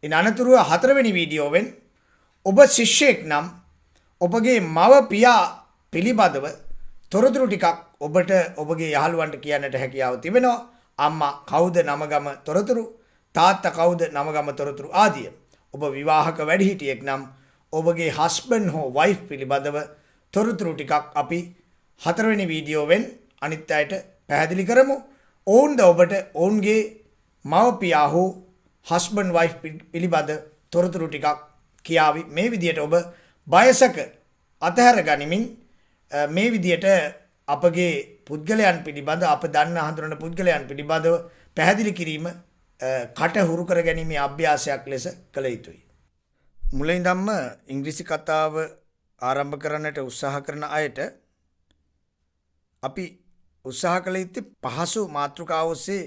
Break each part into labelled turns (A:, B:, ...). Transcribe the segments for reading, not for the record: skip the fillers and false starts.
A: ඉන් අනතුරුව 4 වෙනි වීඩියෝවෙන් ඔබ ශිෂ්‍යයෙක් නම් ඔබගේ මව පියා පිළිබඳව තොරතුරු ටිකක් ඔබට ඔබගේ යහළුවන්ට කියන්නට හැකියාව තිබෙනවා. අම්මා කවුද නම ගම තොරතුරු, තාත්තා කවුද නම ගම තොරතුරු ආදිය. ඔබ විවාහක වැඩිහිටියෙක් නම් ඔබගේ හස්බන්ඩ් හෝ වයිෆ් පිළිබඳව තොරතුරු ටිකක් අපි 4 වෙනි වීඩියෝවෙන් අනිත් අයට පැහැදිලි කරමු. ඔවුන්ද ඔබට ඔවුන්ගේ මව පියා හෝ හස්බන්ඩ් වයිෆ් පිළිබඳ තොරතුරු ටිකක් කියාවි. මේ විදියට ඔබ බයසක අතහැර ගනිමින් මේ විදියට අපගේ පුද්ගලයන් පිළිබඳ අප දන්න හඳුනන පුද්ගලයන් පිළිබඳව පැහැදිලි කිරීම කට හුරු කර ගැනීමේ අභ්‍යාසයක් ලෙස කළ යුතුයි. මුලින්දම්ම ඉංග්‍රීසි කතාව ආරම්භ කරන්නට උත්සාහ කරන අයට අපි උත්සාහ කළ යුත්තේ පහසු මාතෘකාව ඔස්සේ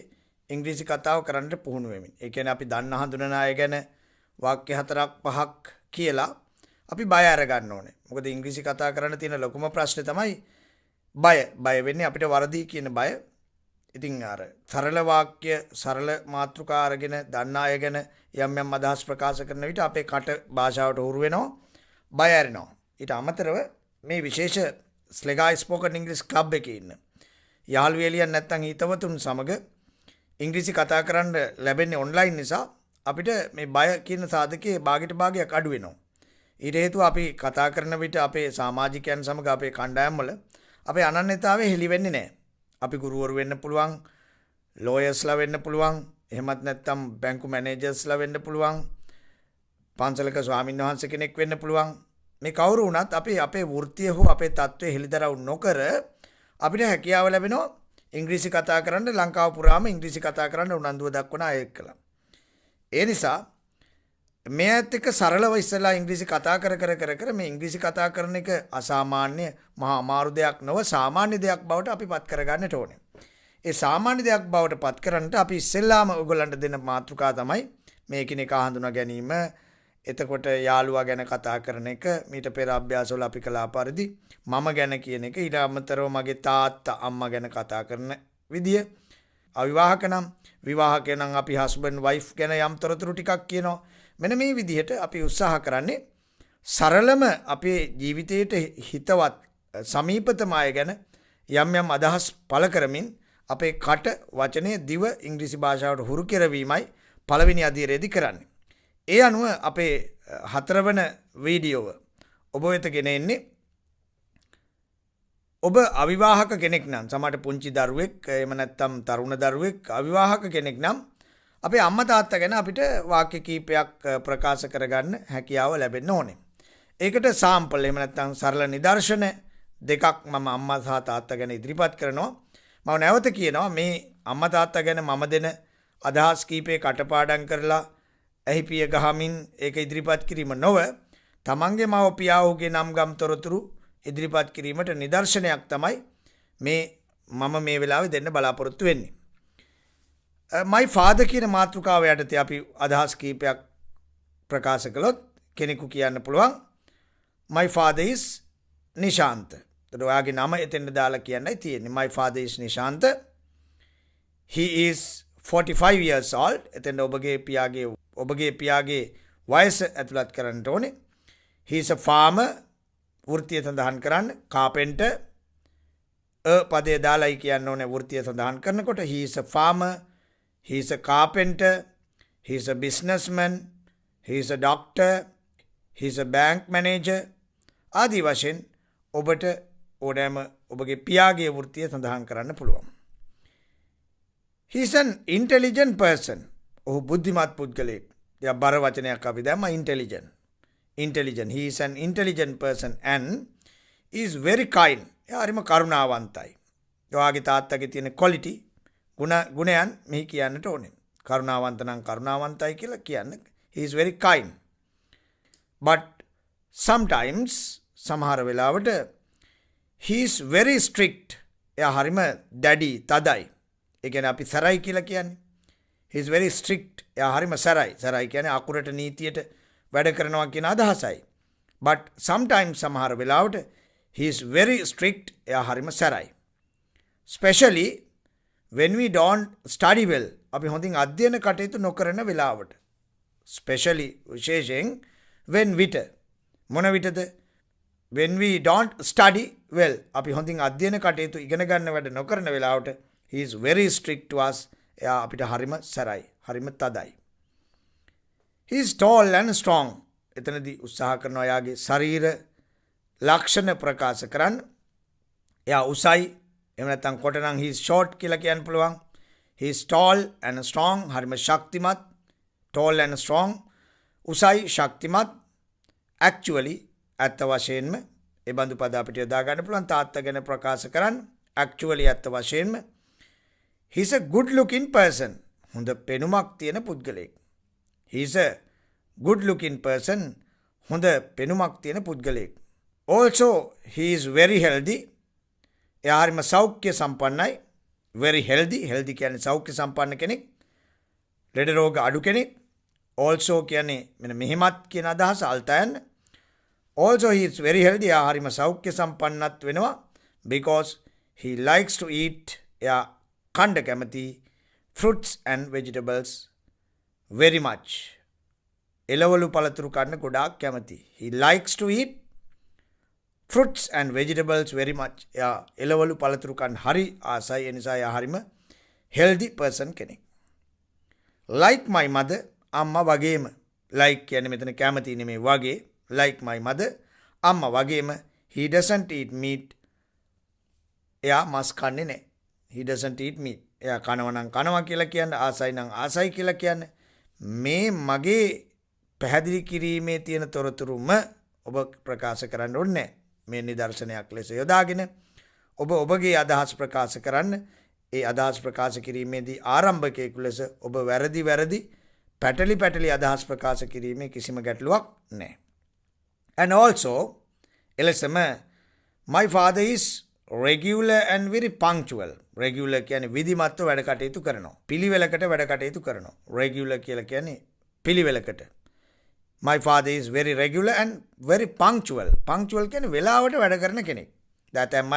A: ඉංග්‍රීසි කතාව කරන්නට පුහුණු වෙමින්. ඒ කියන්නේ අපි දන්න හඳුනන අය ගැන වාක්‍ය 4ක් 5ක් කියලා අපි බය අරගන්න ඕනේ. මොකද ඉංග්‍රීසි කතා කරන්න තියෙන ලොකුම ප්‍රශ්නේ තමයි බය. බය වෙන්නේ අපිට වරදී කියන බය. ඉතින් අර සරල වාක්‍ය සරල මාතෘකා අරගෙන දන්න අය ගැන යම් යම් අදහස් ප්‍රකාශ කරන විට අපේ කට භාෂාවට හුරු වෙනවා, බය ඇරෙනවා. ඊට අමතරව මේ විශේෂ ස්ලෙගායි ස්පෝකන් ඉංග්‍රීසි ක්ලබ් එකේ ඉන්න යාළුවෙලියන් නැත්තම් හිතවතුන් සමග ඉංග්‍රීසි කතා කරන්න ලැබෙන්නේ ඔන්ලයින් නිසා අපිට මේ බය කියන සාධකයේ භාගයට භාගයක් අඩු වෙනවා. ඊට හේතුව අපි කතා කරන විට අපේ සමාජිකයන් සමග අපේ කණ්ඩායම් වල අපේ අනන්‍යතාවය හෙළි වෙන්නේ නැහැ. අපි ගුරුවරු වෙන්න පුළුවන්, ලෝයර්ස්ලා වෙන්න පුළුවන්, එහෙමත් නැත්නම් බැංකු මැනේජර්ස්ලා වෙන්න පුළුවන්, පන්සලක ස්වාමීන් වහන්සේ කෙනෙක් වෙන්න පුළුවන්. මේ කවුරු වුණත් අපි අපේ වෘත්තිය හෝ අපේ තත්ත්වය හෙළිදරව් නොකර අපිට හැකියාව ලැබෙනවා ඉංග්‍රීසි කතා කරන්න ලංකාව පුරාම ඉංග්‍රීසි කතා කරන්න උනන්දුව දක්වන අය එක්කලා. ඒ නිසා මේ ඇත්ත එක්ක සරලව ඉස්සලා ඉංග්‍රීසි කතා කර මේ ඉංග්‍රීසි කතා කරන එක අසාමාන්‍ය මහා අමාරු දෙයක් නොව සාමාන්‍ය දෙයක් බවට අපි පත් කරගන්නට ඕනේ. ඒ සාමාන්‍ය දෙයක් බවට පත් කරන්නට අපි ඉස්සෙල්ලාම ඔයගොල්ලන්ට දෙන මාතෘකා තමයි මේ එකිනෙකා හඳුනා ගැනීම. එතකොට යාළුවා ගැන කතා කරන එක, මීට පෙර අභ්‍යාසවල අපි කළා පරිදි මම ගැන කියන එක, ඊට අමතරව මගේ තාත්තා අම්මා ගැන කතා කරන විදිය. අවිවාහක නම් විවාහක නම් අපි හස්බන්ඩ් වයිෆ් ගැන යම් තොරතුරු ටිකක් කියනවා. මෙන්න මේ විදිහට අපි උත්සාහ කරන්නේ සරලම අපේ ජීවිතයට හිතවත් සමීපතම අය ගැන යම් යම් අදහස් පළ කරමින් අපේ කට වචනේ දිව ඉංග්‍රීසි භාෂාවට හුරු කරවීමයි පළවෙනි අදියරේදී කරන්නේ. ඒ අනුව අපේ 4 වන වීඩියෝව ඔබ වෙත ගෙන එන්නේ. ඔබ අවිවාහක කෙනෙක් නම්, සමහරට පුංචි දරුවෙක්, එහෙම නැත්නම් තරුණ දරුවෙක් අවිවාහක කෙනෙක් නම් අපේ අම්මා තාත්තා ගැන අපිට වාක්‍ය කීපයක් ප්‍රකාශ කරගන්න හැකියාව ලැබෙන්න ඕනේ. ඒකට සාම්පල් එහෙම නැත්නම් සරල නිදර්ශන දෙකක් මම අම්මා සහ තාත්තා ගැන ඉදිරිපත් කරනවා. මම නැවත කියනවා මේ අම්මා තාත්තා ගැන මම දෙන අදහස් කීපේ කටපාඩම් කරලා ඇහිපිය ගහමින් ඒක ඉදිරිපත් කිරීම නොව තමන්ගේ මව පියාවුගේ නම් ගම් තොරතුරු ඉදිරිපත් කිරීමට නිදර්ශනයක් තමයි මම මේ වෙලාවේ දෙන්න බලාපොරොත්තු වෙන්නේ. my father කියන මාතෘකාව යටතේ අපි අදහස් කීපයක් ප්‍රකාශ කළොත් කෙනෙකු කියන්න පුළුවන් my father is නිශාන්ත. ඒතර ඔයාගේ නම එතෙන්ද දාලා කියන්නයි තියෙන්නේ. my father is Nishantha. he is 45 years old. එතෙන්ද ඔබගේ පියාගේ වයස ඇතුළත් කරන්න ඕනේ. he is a farmer. වෘත්තිය සඳහන් කරන්න. carpenter. පදේ දාලායි කියන්න ඕනේ වෘත්තිය සඳහන් කරනකොට. he is a farmer. He is a carpenter, he is a businessman, he is a doctor, he is a bank manager. ආදී වශයෙන් ඔබට ඕනෑම ඔබගේ පියාගේ වෘත්තිය සඳහන් කරන්න පුළුවන්. He is an intelligent person. ඔහු බුද්ධිමත් පුද්ගලයෙක්. යා බර වචනයක් අපි දැම්මා intelligent. He is an intelligent person and he is very kind. එයා හරිම කරුණාවන්තයි. ඔයාගේ තාත්තගේ තියෙන quality ගුණයන් මෙහි කියන්නට ඕනේ. කරුණාවන්ත නම් කරුණාවන්තයි කියලා කියන්න. he is very kind. but sometimes සමහර වෙලාවට he is very strict. එයා හරිම දැඩි, තදයි. ඒ කියන්නේ අපි සරයි කියලා කියන්නේ. he is very strict. එයා හරිම සරයි. සරයි කියන්නේ අකුරට නීතියට වැඩ කරනවා කියන අදහසයි. but sometimes සමහර වෙලාවට he is very strict. එයා හරිම සරයි. especially when we don't study well. අපි හොඳින් අධ්‍යයන කටයුතු නොකරන වෙලාවට. especially විශේෂයෙන් when විට මොන විටද when we don't study well අපි හොඳින් අධ්‍යයන කටයුතු ඉගෙන ගන්න වැඩ නොකරන වෙලාවට he is very strict to us එයා අපිට හරිම සැරයි හරිම තදයි he is tall and strong එතනදී උත්සාහ කරනවා එයාගේ ශරීර ලක්ෂණ ප්‍රකාශ කරන්න එයා උසයි එහෙම නැත්නම් කොට නම් he is short කියලා කියන්න පුළුවන් he is tall and strong හරිම ශක්තිමත් tall and strong උසයි ශක්තිමත් actually ඇත්ත වශයෙන්ම ඒ බඳු පද අපිට යොදා ගන්න පුළුවන් තාත්තා ගැන ප්‍රකාශ කරන්න actually ඇත්ත වශයෙන්ම he is a good looking person හොඳ පෙනුමක් තියෙන පුද්ගලයෙක් he is a good looking person හොඳ පෙනුමක් තියෙන පුද්ගලයෙක් also he is very healthy එයා හරිම සෞඛ්‍ය සම්පන්නයි very healthy කියන්නේ සෞඛ්‍ය සම්පන්න කෙනෙක් ලෙඩ රෝග අඩු කෙනෙක් also කියන්නේ මෙන්න මෙහෙමත් කියන අදහස අල්තයන් also he is very healthy එයා හරිම සෞඛ්‍ය සම්පන්නත් වෙනවා because he likes to eat එයා කණ්ඩ කැමති fruits and vegetables very much එළවලු පළතුරු කන්න ගොඩාක් කැමති he likes to eat fruits and vegetables very much එයා එළවලු පළතුරු කන්න හරි ආසයි ඒ නිසා එයා හරිම healthy person කෙනෙක් like my mother අම්මා වගේම like කියන්නේ මෙතන කැමති නෙමෙයි වගේ like my mother අම්මා වගේම he doesn't eat meat එයා මස් කන්නේ නැහැ he doesn't eat meat එයා කනවා කියලා කියන්නේ ආසයි නම් ආසයි කියලා කියන්නේ මේ මගේ පැහැදිලි කිරීමේ තියෙන තොරතුරුම ඔබ ප්‍රකාශ කරන්න ඕනේ මේ නිදර්ශනයක් ලෙස යොදාගෙන ඔබ ඔබගේ අදහස් ප්‍රකාශ කරන්න ඒ අදහස් ප්‍රකාශ කිරීමේදී ආරම්භකයෙකු ලෙස ඔබ වැරදි පැටලි අදහස් ප්‍රකාශ කිරීමේ කිසිම ගැටලුවක් නැහැ and also එලෙසම my father is regular and very punctual regular කියන්නේ විධිමත්ව වැඩ කටයුතු කරනවා පිළිවෙලකට වැඩ කටයුතු කරනවා regular කියලා කියන්නේ පිළිවෙලකට my father is very regular and very punctual කියන්නේ වෙලාවට වැඩ කරන කෙනෙක් දැන් මම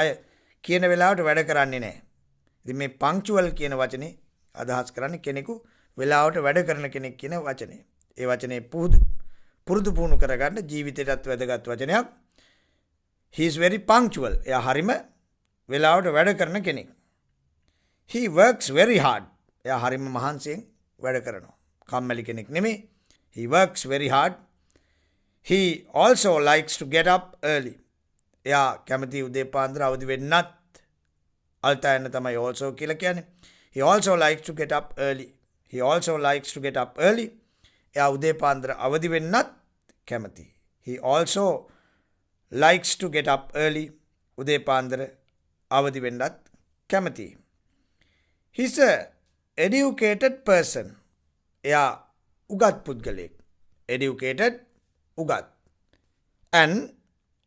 A: කියන වෙලාවට වැඩ කරන්නේ නැහැ ඉතින් මේ punctual කියන වචනේ අදහස් කරන්නේ කෙනෙකු වෙලාවට වැඩ කරන කෙනෙක් කියන වචනේ ඒ වචනේ පුරුදු පුහුණු කරගන්න ජීවිතයටත් වැදගත් වචනයක් he is very punctual එයා හරිම වෙලාවට වැඩ කරන කෙනෙක් he works very hard එයා හරිම මහන්සියෙන් වැඩ කරනවා කම්මැලි කෙනෙක් නෙමෙයි he works very hard he also likes to get up early එයා කැමති උදේ පාන්දර අවදි වෙන්නත් අල්තයන් තමයි also කියලා කියන්නේ he also likes to get up early එයා උදේ පාන්දර අවදි වෙන්නත් කැමති he also likes to get up early උදේ පාන්දර අවදි වෙන්නත් කැමති he is a educated person එයා උගත් පුද්ගලයෙක් educated උගත් and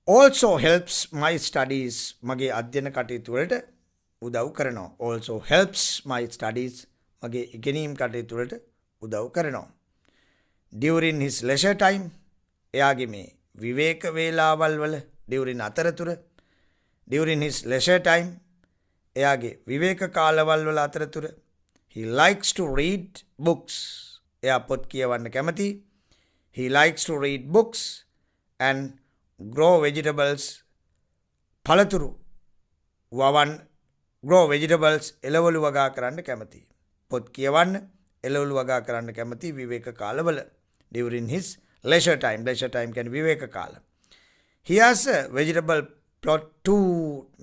A: also helps my studies මගේ අධ්‍යයන කටයුතු වලට උදව් කරනවා also helps my studies මගේ ඉගෙනීම් කටයුතු වලට උදව් කරනවා during his leisure time එයාගේ මේ විවේක වේලාවල් වල during his leisure time එයාගේ විවේක කාලවල් වල අතරතුර he likes to read books එයා පොත් කියවන්න කැමති he likes to read books and grow vegetables පළතුරු grow vegetables එළවලු වගා කරන්න කැමති පොත් කියවන්න එළවලු වගා කරන්න කැමති විවේක කාලවල during his leisure time කියන්නේ විවේක කාල he has a vegetable plot too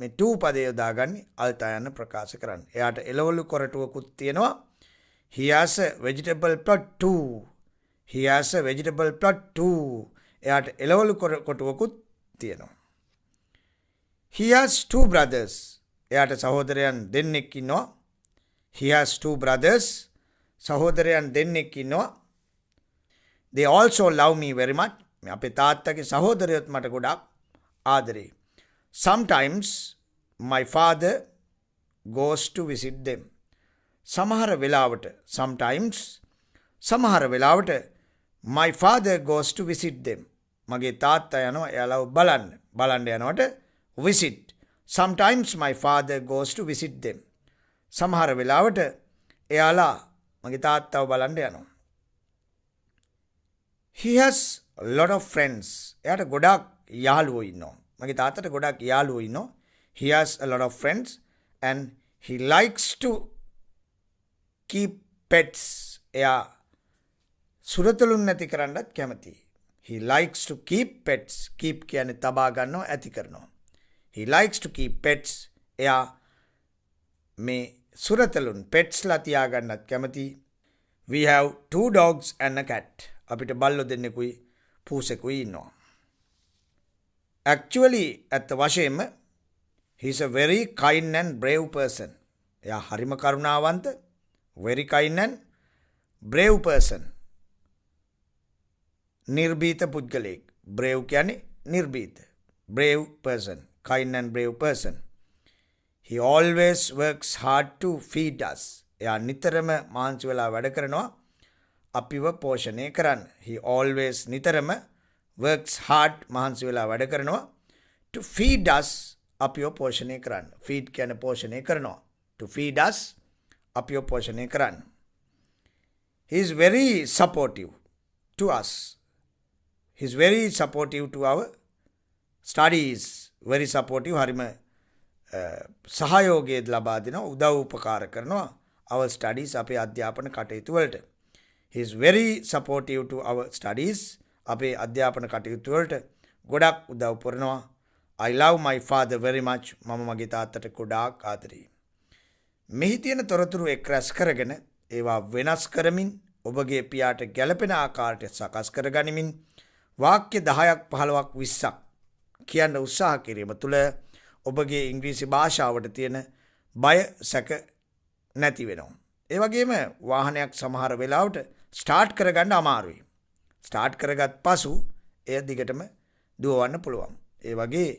A: මේ two පදය යොදාගන්නේ අල්තයන් ප්‍රකාශ කරන්න එයාට එළවලු කොරටුවකුත් තියෙනවා he has a vegetable plot too එයාට එළවලු කොටුවකුත් තියෙනවා he has two brothers එයාට සහෝදරයන් දෙන්නෙක් ඉන්නවා he has two brothers සහෝදරයන් දෙන්නෙක් ඉන්නවා they also love me very much අපේ තාත්තගේ සහෝදරයොත් මට ගොඩාක් ආදරේ sometimes my father goes to visit them සමහර වෙලාවට my father goes to visit them මගේ තාත්තා යනවා එයාලව බලන්න යනවට visit sometimes my father goes to visit them සමහර වෙලාවට එයාලා මගේ තාත්තව බලන්න යනවා He has a lot of friends. එයාට ගොඩාක් යාළුවෝ ඉන්නවා. මගේ තාත්තට ගොඩාක් යාළුවෝ ඉන්නවා. He has a lot of friends and he likes to keep pets. එයා සුරතලුන් නැති කරන්නත් කැමතියි. He likes to keep pets. Keep කියන්නේ තබා ගන්නවා, ඇති කරනවා. He likes to keep pets. එයා මේ සුරතලුන් pets ලා තියාගන්නත් කැමතියි. We have 2 dogs and a cat. අපිට බල්ලෝ දෙන්නෙකුයි පූසෙකුයි ඉන්නවා. Actually, ඇත්ත වශයෙන්ම he is a very kind and brave person. එයා හරිම කරුණාවන්ත, very kind and brave person. නිර්භීත පුද්ගලයෙක්. brave කියන්නේ නිර්භීත. brave person, kind and brave person. He always works hard to feed us. එයා නිතරම මහන්සි වෙලා වැඩ කරනවා අපිව පෝෂණය කරන්න. He always නිතරම works hard මහන්සි වෙලා වැඩ කරනවා to feed us අපිව පෝෂණය කරන්න. feed කියන්නේ පෝෂණය කරනවා. to feed us අපිව පෝෂණය කරන්න. He is very supportive to us. He is very supportive to our studies. very supportive හරිම සහයෝගය ලබා දෙනවා, උදව් උපකාර කරනවා our studies අපේ අධ්‍යාපන කටයුතු වලට. He is very supportive to our studies. අපේ අධ්‍යාපන කටයුතු වලට ගොඩක් උදව් කරනවා. I love my father very much. මම මගේ තාත්තට ගොඩාක් ආදරෙයි. මෙහි තියෙන තොරතුරු එක් රැස් කරගෙන ඒවා වෙනස් කරමින් ඔබගේ පියාට ගැළපෙන ආකාරයට සකස් කරගනිමින් වාක්‍ය 10ක් 15ක් 20ක් කියන්න උත්සාහ කිරීම තුළ ඔබගේ ඉංග්‍රීසි භාෂාවට තියෙන බය සැක නැති වෙනවා. ඒ වගේම වාහනයක් සමහර වෙලාවට ස්ටාර්ට් කරගන්න අමාරුයි. ස්ටාර්ට් කරගත් පසු එය දිගටම දුවවන්න පුළුවන්. ඒ වගේ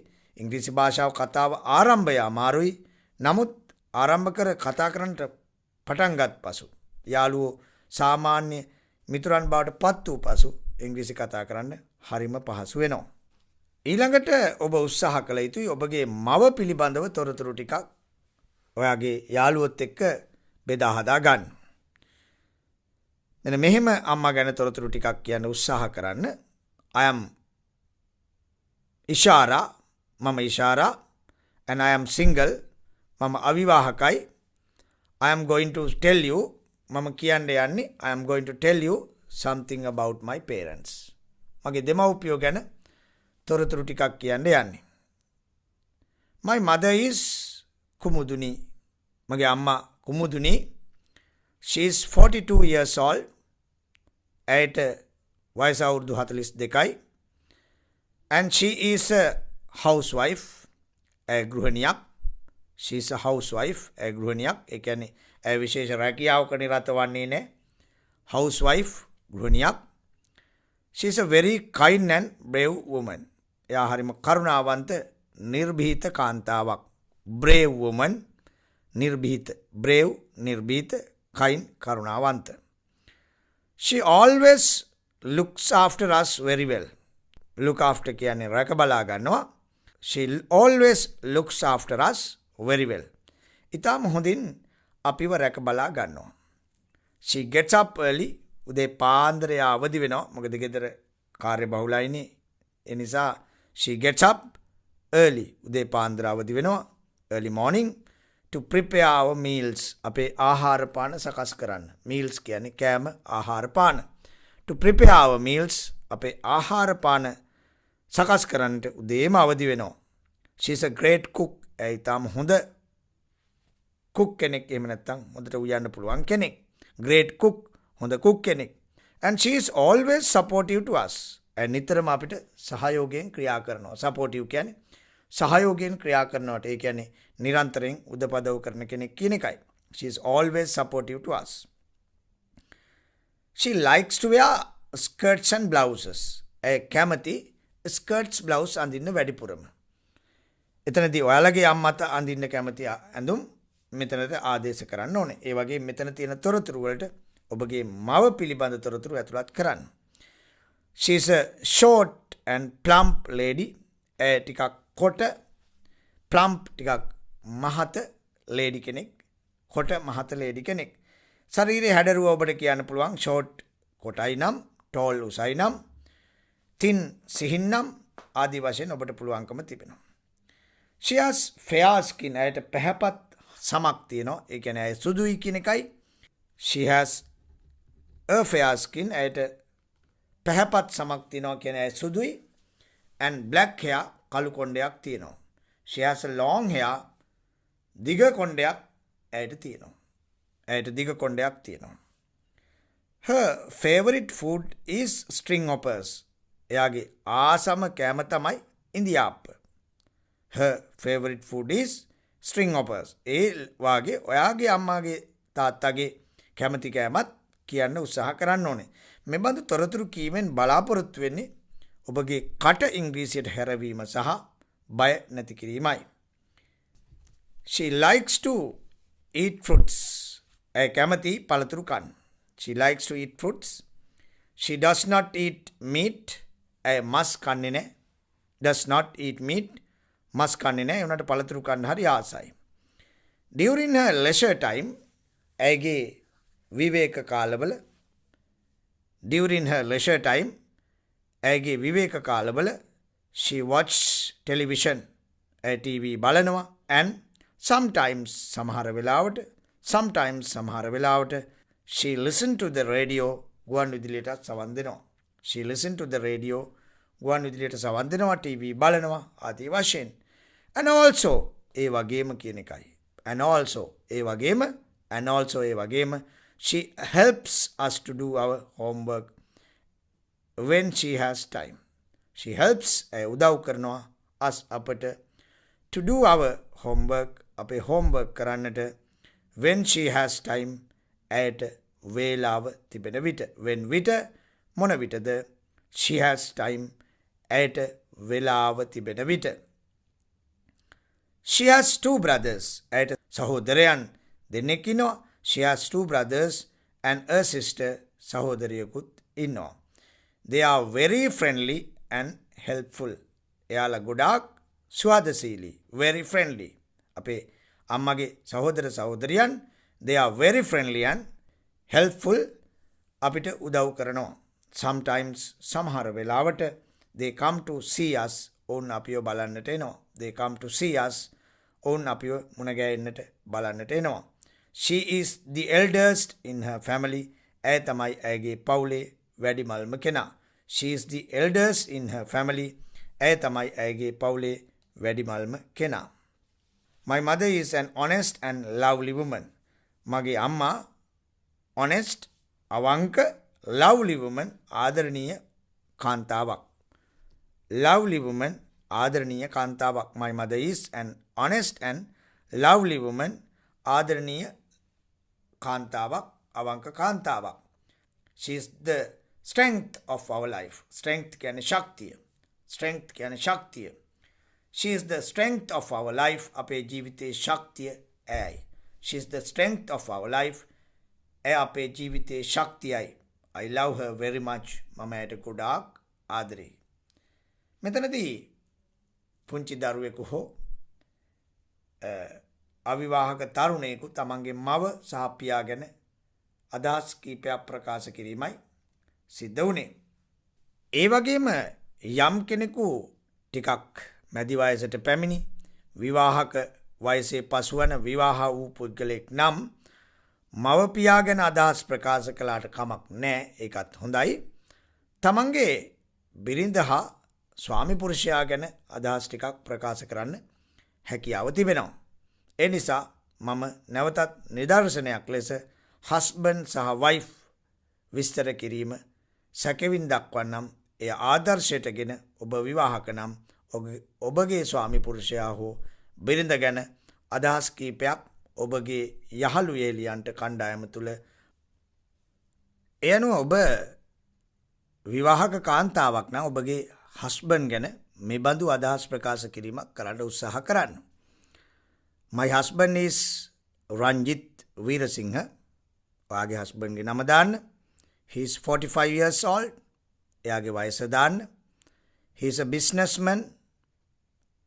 A: ඉංග්‍රීසි භාෂාව කතාව ආරම්භය අමාරුයි. නමුත් ආරම්භ කර කතා කරන්නට පටන් ගත් පසු යාළුවෝ සාමාන්‍ය මිතුරන් බවට පත් වූ පසු ඉංග්‍රීසි කතා කරන්න හරිම පහසු වෙනවා. ඊළඟට ඔබ උත්සාහ කළ යුතුයි ඔබගේ මව පිළිබඳව තොරතුරු ටිකක් ඔයාගේ යාළුවොත් එක්ක බෙදා හදා ගන්න. මෙන්න මෙහෙම අම්මා ගැන තොරතුරු ටිකක් කියන්න උත්සාහ කරන්න. I am ඉෂාරා, මම Ishara, and I am single, මම අවිවාහකයි. I am going to tell you, මම කියන්න යන්නේ I am going to tell you something about my parents. මගේ දෙමව්පියෝ ගැන තොරතුරු ටිකක් කියන්න යන්නේ. My mother is කුමුදුනි. මගේ අම්මා කුමුදුනි. She is 42 years old. ඇයට වයස අවුරුදු 42යි. And she is a housewife. ඇය ගෘහණියක්. She is a housewife. ඇය ගෘහණියක්. ඒ කියන්නේ ඇය විශේෂ රැකියාවක නිරත වන්නේ නැහැ. Housewife ගෘහණියක්. She is a very kind and brave woman. එයා හරිම කරුණාවන්ත නිර්භීත කාන්තාවක්. Brave woman. නිර්භීත. Brave නිර්භීත. Kind කරුණාවන්ත. She always looks after us very well. Look after කියන්නේ රැක බලා ගන්නවා. She always looks after us very well. ඉතාම හොඳින් අපිව රැක බලා ගන්නවා. She gets up early. උදේ පාන්දර අවදි වෙනවා. මොකද ගෙදර කාර්ය බහුලයිනේ. ඒ නිසා she gets up early. උදේ පාන්දර අවදි වෙනවා. early morning to prepare our meals. අපේ ආහාර පාන සකස් කරන්න. meals කියන්නේ කෑම ආහාර පාන. to prepare our meals. අපේ ආහාර පාන සකස් කරන්නට උදේම අවදි වෙනවා. she is a great cook. ඒ තාම හොඳ cook කෙනෙක්. එහෙම නැත්නම් හොඳට උයන්න පුළුවන් කෙනෙක්. great cook. හොඳ cook කෙනෙක්. and she is always supportive to us. නිතරම අපිට සහයෝගයෙන් ක්‍රියා කරනවා. supportive කියන්නේ සහයෝගයෙන් ක්‍රියා කරනවට. ඒ කියන්නේ නිරන්තරයෙන් උදපදව කරන කෙනෙක් කියන එකයි. she is always supportive to us. she likes to wear skirts and blouses. ඒ කැමති skirts blouse අඳින්න වැඩිපුරම. එතනදී ඔයාලගේ අම්මට අඳින්න කැමති ඇඳුම් මෙතනට ආදේශ කරන්න ඕනේ. ඒ වගේ මෙතන තියෙන තොරතුරු වලට ඔබගේ මව පිළිබඳ තොරතුරු ඇතුළත් කරන්න. She is a short and plump lady. ටිකක් කොට plump ටිකක් මහත lady කෙනෙක්. කොට මහත lady කෙනෙක්. ශරීරයේ හැඩරුව ඔබට කියන්න පුළුවන් short කොටයි නම්, tall උසයි නම්, thin සිහින්නම් ආදී වශයෙන් ඔබට පුළුවන්කම තිබෙනවා. She has fair skin. ඇයට පැහැපත් සමක් තියෙනවා. ඒ කියන්නේ ඇය සුදුයි කියන එකයි. She has a fair skin. ඇයට පැහැපත් සමක් තියෙනවා කියන්නේ ඇය සුදුයි. And black hair. කළු කොණ්ඩයක් තියෙනවා. She has a long hair. දිග කොණ්ඩයක් ඇයට තියෙනවා. ඇයට දිග කොණ්ඩයක් තියෙනවා. Her favorite food is string hoppers. එයාගේ ආසම කෑම තමයි ඉන්දියාප්ප. Her favorite food is string hoppers. ඒ වාගේ ඔයාගේ අම්මාගේ තාත්තාගේ කැමති කෑමත් කියන්න උත්සාහ කරන්න ඕනේ. මේ බඳු තොරතුරු කීමෙන් බලාපොරොත්තු වෙන්නේ ඔබගේ කට ඉංග්‍රීසියට හැරවීම සහ බය නැති කිරීමයි. She likes to eat fruits. ඇය කැමති පළතුරු කන්න. She likes to eat fruits. She does not eat meat. ඇය මස් කන්නේ නැහැ. Does not eat meat. මස් කන්නේ නැහැ. උනට පළතුරු කන්න හරි ආසයි. During her leisure time, ඇයගේ විවේක කාලවල during her leisure time, ඇයගේ විවේක කාලවල she watches television. ඇය TV බලනවා and sometimes සමහර වෙලාවට she listen to the radio. ගුවන් විදුලියට සවන් දෙනවා. She listen to the radio. ගුවන් විදුලියට සවන් දෙනවා. TV බලනවා ආදී වශයෙන්. And also ඒ වගේම කියන එකයි. And also ඒ වගේම she helps us to do our homework when she has time. She helps උදව් කරනවා us අපට to do our homework අපේ homework කරන්නට when she has time ඇයට වේලාව තිබෙන විට. when විට මොන විටද? she has time ඇයට වේලාව තිබෙන විට. She has 2 brothers. ඇයට සහෝදරයන් දෙන්නෙක් ඉන්නවා. She has 2 brothers and a sister. සහෝදරියකුත් ඉන්නවා. They are very friendly and helpful. එයාලා ගොඩාක් ස්වාදශීලී. very friendly. අපේ අම්මගේ සහෝදර සහෝදරියන් they are very friendly and helpful. අපිට උදව් කරනවා. sometimes සමහර වෙලාවට they come to see us. ඔවුන් අපිව බලන්නට එනවා. they come to see us. ඔවුන් අපිව මුණ ගැහෙන්නට බලන්නට එනවා. she is the eldest in her family. ඇය තමයි ඇයගේ පවුලේ වැඩිමල්ම කෙනා. she is the eldest in her family. ඇය තමයි ඇයගේ පවුලේ වැඩිමල්ම කෙනා. my mother is an honest and lovely woman. මගේ අම්මා honest අවංක lovely woman ආදරණීය කාන්තාවක්. lovely woman ආදරණීය කාන්තාවක්. my mother is an honest and lovely woman ආදරණීය කාන්තාවක් අවංක කාන්තාවක්. she is the strength of our life. strength කියන්නේ ශක්තිය. strength කියන්නේ ශක්තිය. she is the strength of our life. අපේ ජීවිතයේ ශක්තිය ඇයි. she is the strength of our life. ඇය අපේ ජීවිතයේ ශක්තියයි. I love her very much. මම ඇයට ගොඩාක් ආදරෙයි. මෙතනදී පුංචි දරුවෙකු හෝ අවිවාහක තරුණයෙකු තමන්ගේ මව සහ පියා ගැන අදහස් කීපයක් ප්‍රකාශ කිරීමයි සිද්ධ වුණේ. ඒ වගේම යම් කෙනෙකු ටිකක් මැදි වයසට පැමිණි විවාහක වයසේ පසුවන විවාහ වූ පුද්ගලයෙක් නම් මව පියා ගැන අදහස් ප්‍රකාශ කළාට කමක් නැහැ. ඒකත් හොඳයි. තමන්ගේ බිරිඳ හා ස්වාමි පුරුෂයා ගැන අදහස් ටිකක් ප්‍රකාශ කරන්න හැකියාව තිබෙනවා. ඒ නිසා මම නැවතත් නිදර්ශනයක් ලෙස husband සහ wife විස්තර කිරීම සැකෙවින් දක්වන්නම්. එය ආදර්ශයටගෙන ඔබ විවාහක නම් ඔබගේ ස්වාමි පුරුෂයා හෝ බිරිඳ ගැන අදහස් කීපයක් ඔබගේ යහළු යෙලියන්ට කණ්ඩායම තුළ එය අනුව ඔබ විවාහක කාන්තාවක් නම් ඔබගේ husband ගැන මේ බඳු අදහස් ප්‍රකාශ කිරීමක් කරන්න උත්සාහ කරන්න. My husband is Ranjit Veerasinghe. ඔයාගේ husband ගේ නම දාන්න. He is 45 years old. එයාගේ වයස දාන්න. He is a businessman.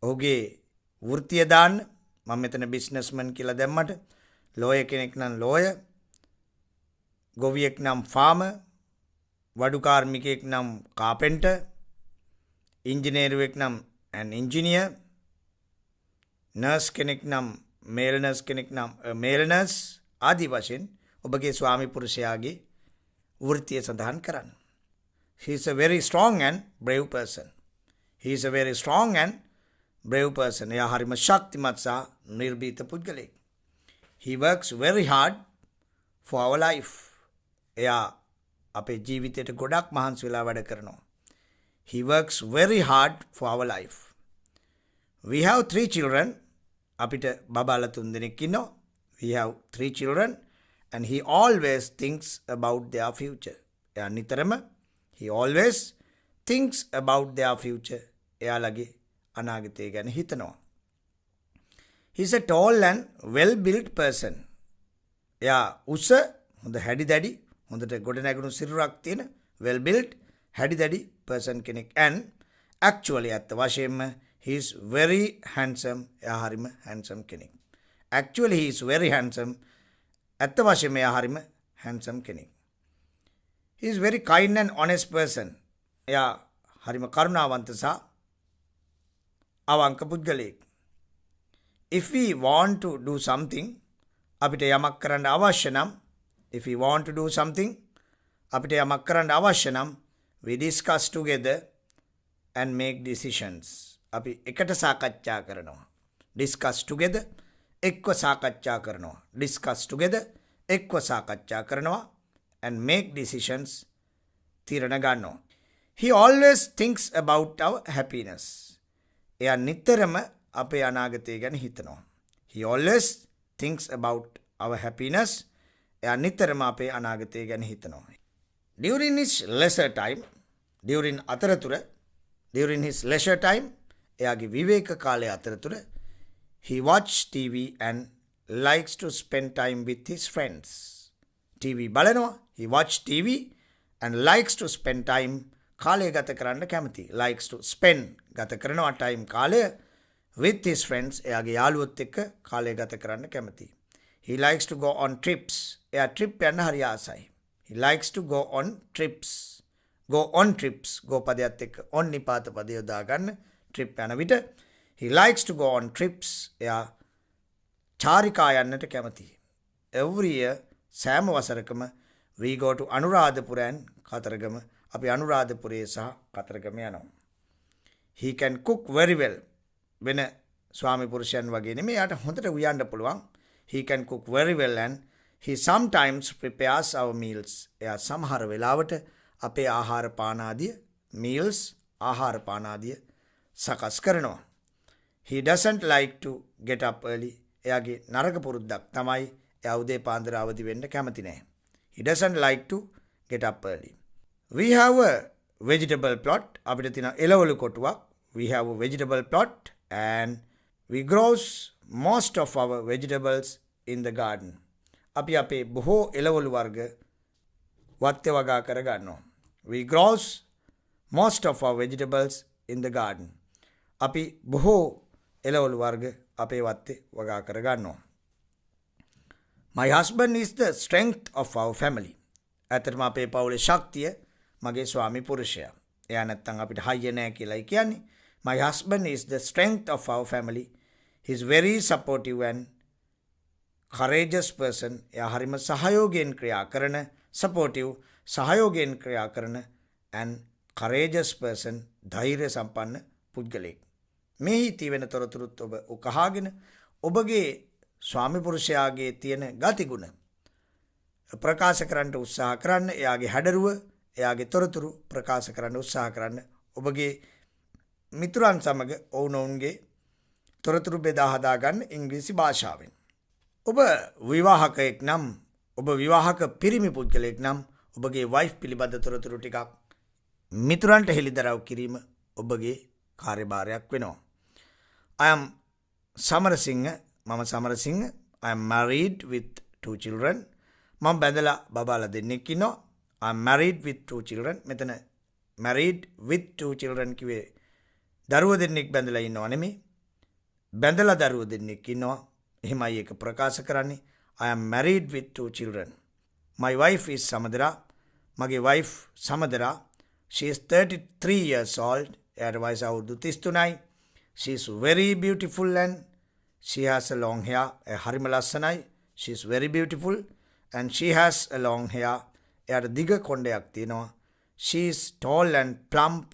A: ඔහුගේ වෘත්තිය දාන්න. මම මෙතන businessman කියලා දැම්මට lawyer කෙනෙක් නම් lawyer. ගොවියෙක් නම් farmer. වඩු කාර්මිකයෙක් නම් carpenter. ඉංජිනේරුවෙක් නම් an engineer, නර්ස් කෙනෙක් නම් මේල් නර්ස් කෙනෙක් නම් මේල් නර්ස් ආදී වශයෙන් ඔබගේ ස්වාමි පුරුෂයාගේ වෘත්තිය සඳහන් කරන්න. He is a very strong and brave person. He is a very strong and brave person. එයා හරිම ශක්තිමත් සහ නිර්භීත පුද්ගලයෙක්. He works very hard for our life. එයා අපේ ජීවිතයට ගොඩක් මහන්සි වෙලා වැඩ කරනවා. He works very hard for our life. We have 3 children. අපිට බබාලා 3 දෙනෙක් ඉන්නවා. We have 3 children and he always thinks about their future. එයා නිතරම he always thinks about their future. එයාලගේ අනාගතය ගැන හිතනවා. He is a tall and well built person. එයා උස හොඳ හැඩි දැඩි හොඳට ගොඩ නැගුණු සිරුරක් තියෙන well built හැඩි දැඩි person කෙනෙක්. and actually at වශයෙන්ම he is very handsome. එයා හරිම handsome කෙනෙක්. actually he is very handsome. at වශයෙන්ම එයා හරිම handsome කෙනෙක්. He is very kind and honest person. එයා හරිම කරුණාවන්ත සහ අවංක පුද්ගලයෙක්. If we want to do something, අපිට යමක් කරන්න අවශ්‍ය නම්, if we want to do something, අපිට යමක් කරන්න අවශ්‍ය නම්, we discuss together and make decisions. අපි එකට සාකච්ඡා කරනවා. discuss together, එක්ව සාකච්ඡා කරනවා. discuss together, එක්ව සාකච්ඡා කරනවා and make decisions, තීරණ ගන්නවා. He always thinks about our happiness. එයා නිතරම අපේ අනාගතය ගැන හිතනවා. He always thinks about our happiness. එයා නිතරම අපේ අනාගතය ගැන හිතනවා. During his leisure time, during his leisure time, එයාගේ විවේක කාලය අතරතුර, he watch TV and likes to spend time with his friends. TV බලනවා, he watch TV and likes to spend time, කාලය ගත කරන්න කැමති. likes to spend, ගත කරනවා time කාලය with his friends, එයාගේ යාළුවොත් එක්ක කාලය ගත කරන්න කැමති. He likes to go on trips. එයා trip යන්න හරි ආසයි. He likes to go on trips. go on trips. go පදයට එක්ක on නිපාත පදය යොදා ගන්න trip යන විට. He likes to go on trips. එයා චාරිකා යන්නට කැමති. every year, සෑම වසරකම we go to Anuradhapura and Kataragama. අපි අනුරාධපුරයේ සහ කතරගම යනවා. He can cook very well. වෙන ස්වාමි පුරුෂයන් වගේ නෙමෙයි, යාට හොඳට උයන්න පුළුවන්. He can cook very well and he sometimes prepares our meals. එයා සමහර වෙලාවට අපේ ආහාර පාන ආදිය සකස් කරනවා. He doesn't like to get up early. එයාගේ නරක පුරුද්දක් තමයි එයා උදේ පාන්දර අවදි වෙන්න කැමති නැහැ. He doesn't like to get up early. We have a vegetable plot. අපිට තියෙන එළවලු කොටුවක්. We have a vegetable plot and we grows most of our vegetables in the garden. අපි අපේ බොහෝ එළවලු වර්ග වත්තේ වගා කර ගන්නවා. We grows most of our vegetables in the garden. අපි බොහෝ එළවලු වර්ග අපේ වත්තේ වගා කර ගන්නවා. My husband is the strength of our family. ඇත්තටම අපේ පවුලේ ශක්තිය මගේ ස්වාමි පුරුෂයා. එයා නැත්තම් අපිට හයිය නෑ කියලායි කියන්නේ. My husband is the strength of our family. He is very supportive and courageous person. එයා හරිම සහයෝගයෙන් ක්‍රියා කරන, supportive, සහයෝගයෙන් ක්‍රියා කරන and courageous person, ධෛර්ය සම්පන්න පුද්ගලයෙක්. මෙහි තියෙන තොරතුරුත් ඔබ උකහාගෙන ඔබගේ ස්වාමි පුරුෂයාගේ තියෙන ගතිගුණ ප්‍රකාශ කරන්න උත්සාහ කරන්න. එයාගේ හැඩරුව, එයාගේ තොරතුරු ප්‍රකාශ කරන්න උත්සාහ කරන්න. ඔබගේ මිතුරන් සමග ඔවුනොවුන්ගේ තොරතුරු බෙදා හදා ගන්න ඉංග්‍රීසි භාෂාවෙන්. ඔබ විවාහකයෙක් නම්, ඔබ විවාහක පිරිමි පුද්ගලයෙක් නම්, ඔබගේ වයිෆ් පිළිබඳ තොරතුරු ටිකක් මිතුරන්ට හෙළිදරව් කිරීම ඔබගේ කාර්යභාරයක් වෙනවා. I am Samarasinghe. මම Samarasinghe. I am married with 2 children. මම බැඳලා බබාලා දෙන්නෙක් ඉන්නවා. I am married with 2 children. මෙතන married with 2 children කිව්වේ දරුවෝ දෙන්නෙක් බැඳලා ඉන්නව නෙමෙයි. බැඳලා දරුවෝ දෙන්නෙක් ඉන්නවා. එහෙමයි ඒක ප්‍රකාශ කරන්නේ. I am married with 2 children. My wife is Samadra. මගේ wife Samadra. She is 33 years old. එයාට වයස අවුරුදු 33යි. She is very beautiful and she has a long hair. හරිම ලස්සනයි. She is very beautiful and she has a long hair. එයාට දිග කොණ්ඩයක් තියෙනවා. She is tall and plump.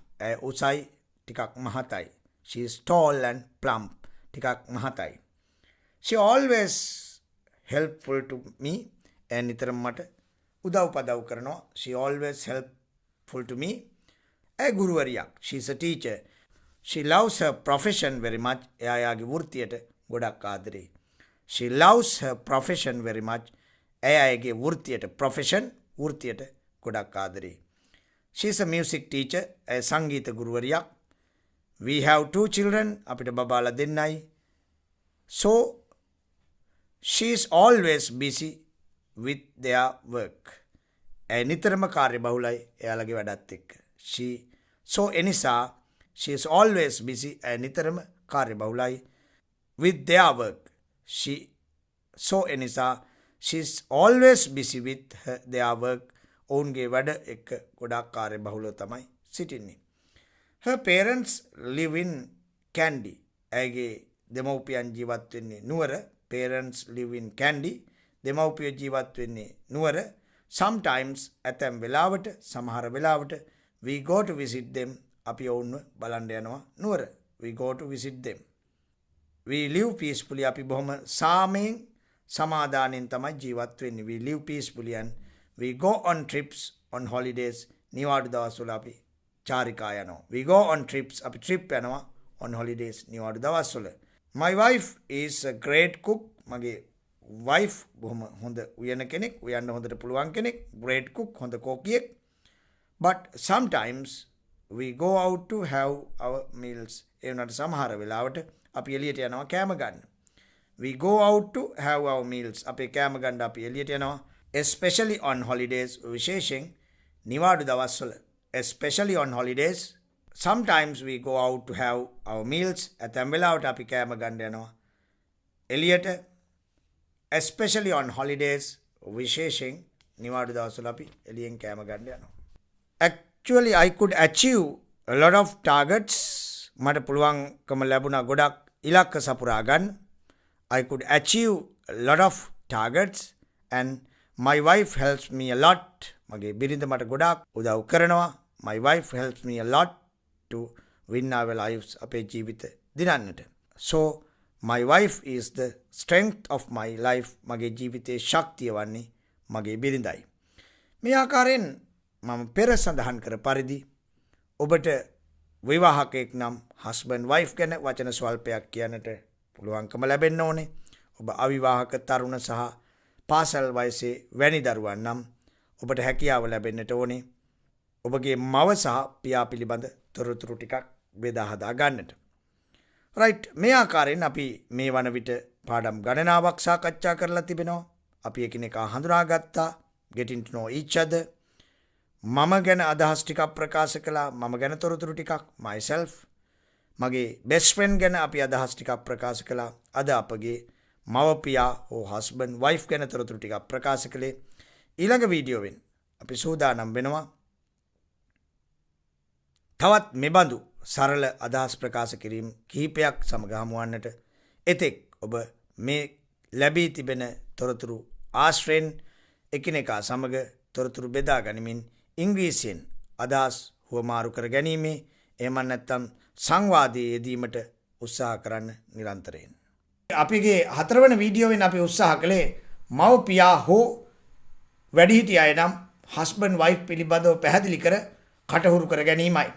A: උසයි ටිකක් මහතයි. She is tall and plump. ටිකක් මහතයි. She always helpful to me. නිතරම මට උදව් පදව් කරනවා. She always helpful to me. ගුරුවරියක්. She is a teacher. She loves her profession very much. එයාගේ වෘත්තියට ගොඩක් ආදරේ. She loves her profession very much. එයාගේ වෘත්තියට profession වෘත්තියට ගොඩක් ආදරේ. She is a music teacher. සංගීත ගුරුවරියක්. We have 2 children. අපිට බබාලා දෙන්නයි. So she is always busy with their work. නිතරම කාර්යබහුලයි එයාලගේ වැඩත් එක්ක. So එනිසා she is always busy. නිතරම කාර්යබහුලයි with their work. So එනිසා she is always busy with their work. ඔවුන්ගේ වැඩ එක්ක ගොඩක් කාර්යබහුලව තමයි සිටින්නේ. Her parents live in Kandy. ඇගේ දෙමව්පියන් ජීවත් වෙන්නේ නුවර. Parents live in Kandy. දෙමව්පියෝ ජීවත් වෙන්නේ නුවර. Sometimes ඇතැම් වෙලාවට සමහර වෙලාවට we go to visit them. අපි ඔවුන්ව බලන්න යනවා නුවර. We go to visit them. We live peacefully. අපි බොහොම සාමයෙන් සමාදානෙන් තමයි ජීවත් වෙන්නේ. We live peacefully and we go on trips on holidays. නිවාඩු දවස්වල අපි චාරිකා යනවා. We go on trips. අපි trip යනවා on holidays නිවාඩු දවස්වල. My wife is a great cook. මගේ wife බොහොම හොඳ උයන කෙනෙක්. උයන්න හොඳට පුළුවන් කෙනෙක්. Great cook. හොඳ කෝකියෙක්. But sometimes we go out to have our meals. ඒ වුණාට සමහර වෙලාවට අපි එළියට යනවා කෑම ගන්න. We go out to have our meals. අපේ කෑම ගන්න අපි එළියට යනවා. Especially on holidays. විශේෂයෙන් නිවාඩු දවස්වල. Especially on holidays. Sometimes we go out to have our meals. ඇතැම් වෙලාවට අපි කෑම ගන්න යනවා එළියට. Especially on holidays. විශේෂයෙන් නිවාඩු දවස්වල අපි එළියෙන් කෑම ගන්න යනවා. Actually I could achieve a lot of targets. මට පුළුවන්කම ලැබුණා ගොඩක් ඉලක්ක සපුරා ගන්න. I could achieve a lot of targets and my wife helps me a lot. මගේ බිරිඳ මට ගොඩක් උදව් කරනවා. My wife helps me a lot to win our lives. අපේ ජීවිත දිනන්නට. So my wife is the strength of my life. මගේ ජීවිතයේ ශක්තිය වන්නේ මගේ බිරිඳයි. මේ ආකාරයෙන් මම පෙර සඳහන් කර පරිදි ඔබට විවාහකයෙක් නම් husband wife ගැන වචන ස්වල්පයක් කියන්නට පුළුවන්කම ලැබෙන්න ඕනේ. ඔබ අවිවාහක තරුණ සහ පාසල් වයසේ වැනි දරුවන් නම් ඔබට හැකියාව ලැබෙන්නට ඕනේ ඔබගේ මව සහ පියා පිළිබඳ තොරතුරු ටිකක් බෙදා හදා ගන්නට. right, මේ ආකාරයෙන් අපි මේ වන විට පාඩම් ගණනාවක් සාකච්ඡා කරලා තිබෙනවා. අපි එකිනෙකා හඳුනාගත්තා. getting to know each other. මම ගැන අදහස් ටිකක් ප්‍රකාශ කළා. මම ගැන තොරතුරු ටිකක් myself. මගේ best friend ගැන අපි අදහස් ටිකක් ප්‍රකාශ කළා. අද අපගේ මව පියා හෝ husband wife ගැන තොරතුරු ටිකක් ප්‍රකාශ කළේ. ඊළඟ වීඩියෝවෙන් අපි සූදානම් වෙනවා තවත් මෙබඳු සරල අදහස් ප්‍රකාශ කිරීම කිහිපයක් සමග හමුවන්නට. එතෙක් ඔබ මේ ලැබී තිබෙන තොරතුරු ආශ්‍රයෙන් එකිනෙකා සමග තොරතුරු බෙදා ගනිමින් ඉංග්‍රීසියෙන් අදහස් හුවමාරු කර ගැනීමේ එහෙම නැත්නම් සංවාදයේ යෙදීමට උත්සාහ කරන්න නිරන්තරයෙන්. අපිගේ 4 වෙනි වීඩියෝවෙන් අපි උත්සාහ කළේ මව පියා හෝ වැඩිහිටි අය නම් husband wife පිළිබඳව පැහැදිලි කර කටහුරු කර ගැනීමයි.